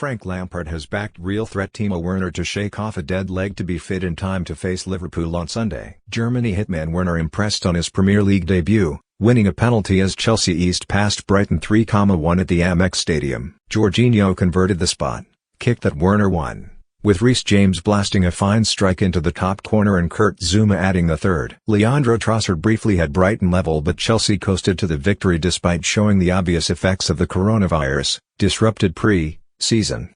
Frank Lampard has backed real threat Timo Werner to shake off a dead leg to be fit in time to face Liverpool on Sunday. Germany hitman Werner impressed on his Premier League debut, winning a penalty as Chelsea eased past Brighton 3-1 at the Amex Stadium. Jorginho converted the spot kick that Werner won, with Reece James blasting a fine strike into the top corner and Kurt Zouma adding the third. Leandro Trossard briefly had Brighton level, but Chelsea coasted to the victory despite showing the obvious effects of the coronavirus disrupted pre-season.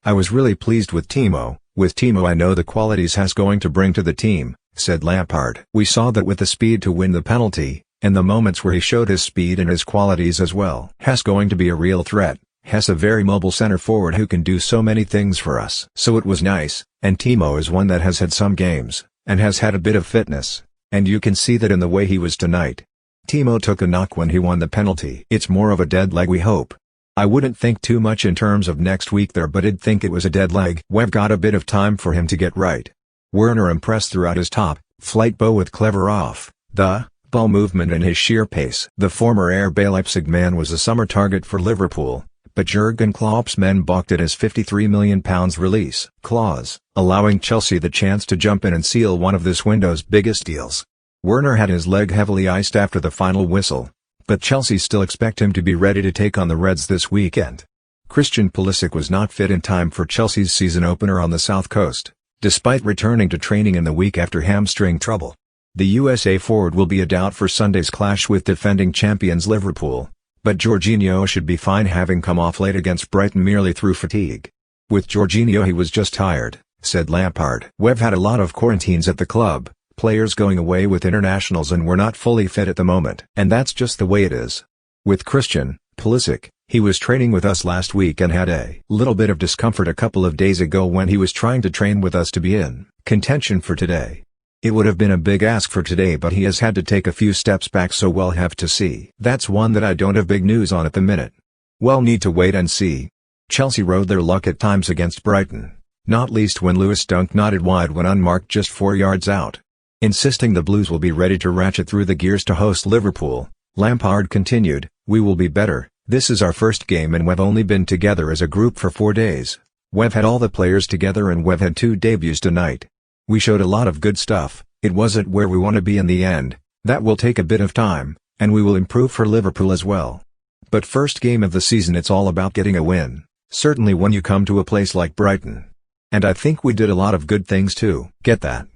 "I was really pleased with Timo. With Timo I know the qualities he's going to bring to the team," said Lampard. "We saw that with the speed to win the penalty, and the moments where he showed his speed and his qualities as well. He's going to be a real threat. He's a very mobile center forward who can do so many things for us." So it was nice, and Timo is one that has had some games, and has had a bit of fitness, and you can see that in the way he was tonight. Timo took a knock when he won the penalty. "It's more of a dead leg, we hope. I wouldn't think too much in terms of next week there, but I'd think it was a dead leg. We've got a bit of time for him to get right." Werner impressed throughout his top-flight ball with clever off-the-ball movement and his sheer pace. The former RB Leipzig man was a summer target for Liverpool, but Jurgen Klopp's men balked at his £53 million release clause, allowing Chelsea the chance to jump in and seal one of this window's biggest deals. Werner had his leg heavily iced after the final whistle, but Chelsea still expect him to be ready to take on the Reds this weekend. Christian Pulisic was not fit in time for Chelsea's season opener on the South Coast, despite returning to training in the week after hamstring trouble. The USA forward will be a doubt for Sunday's clash with defending champions Liverpool, but Jorginho should be fine, having come off late against Brighton merely through fatigue. "With Jorginho, he was just tired," said Lampard. "We've had a lot of quarantines at the club, players going away with internationals, and we're not fully fit at the moment. And that's just the way it is. With Christian Pulisic, he was training with us last week and had a little bit of discomfort a couple of days ago when he was trying to train with us to be in contention for today. It would have been a big ask for today, but he has had to take a few steps back, so we'll have to see. That's one that I don't have big news on at the minute. We'll need to wait and see." Chelsea rode their luck at times against Brighton, not least when Lewis Dunk nodded wide when unmarked just 4 yards out. Insisting the Blues will be ready to ratchet through the gears to host Liverpool, Lampard continued, "We will be better. This is our first game and we've only been together as a group for 4 days. We've had all the players together and we've had 2 debuts tonight. We showed a lot of good stuff. It wasn't where we want to be in the end. That will take a bit of time, and we will improve for Liverpool as well. But first game of the season, it's all about getting a win, certainly when you come to a place like Brighton. And I think we did a lot of good things too. Get that."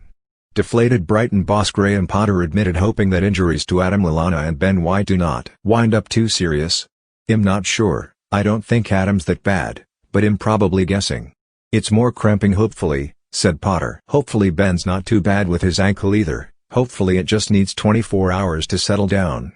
Deflated Brighton boss Graham Potter admitted hoping that injuries to Adam Lallana and Ben White do not wind up too serious. "I'm not sure. I don't think Adam's that bad, but I'm probably guessing. It's more cramping hopefully," said Potter. "Hopefully Ben's not too bad with his ankle either. Hopefully it just needs 24 hours to settle down.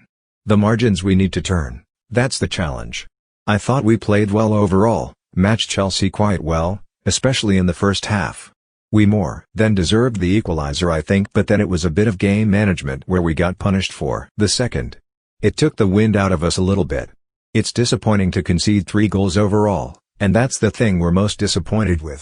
The margins we need to turn, that's the challenge. I thought we played well overall, matched Chelsea quite well, especially in the first half. We more than deserved the equalizer, I think, but then it was a bit of game management where we got punished for the second. It took the wind out of us a little bit. It's disappointing to concede 3 goals overall, and that's the thing we're most disappointed with.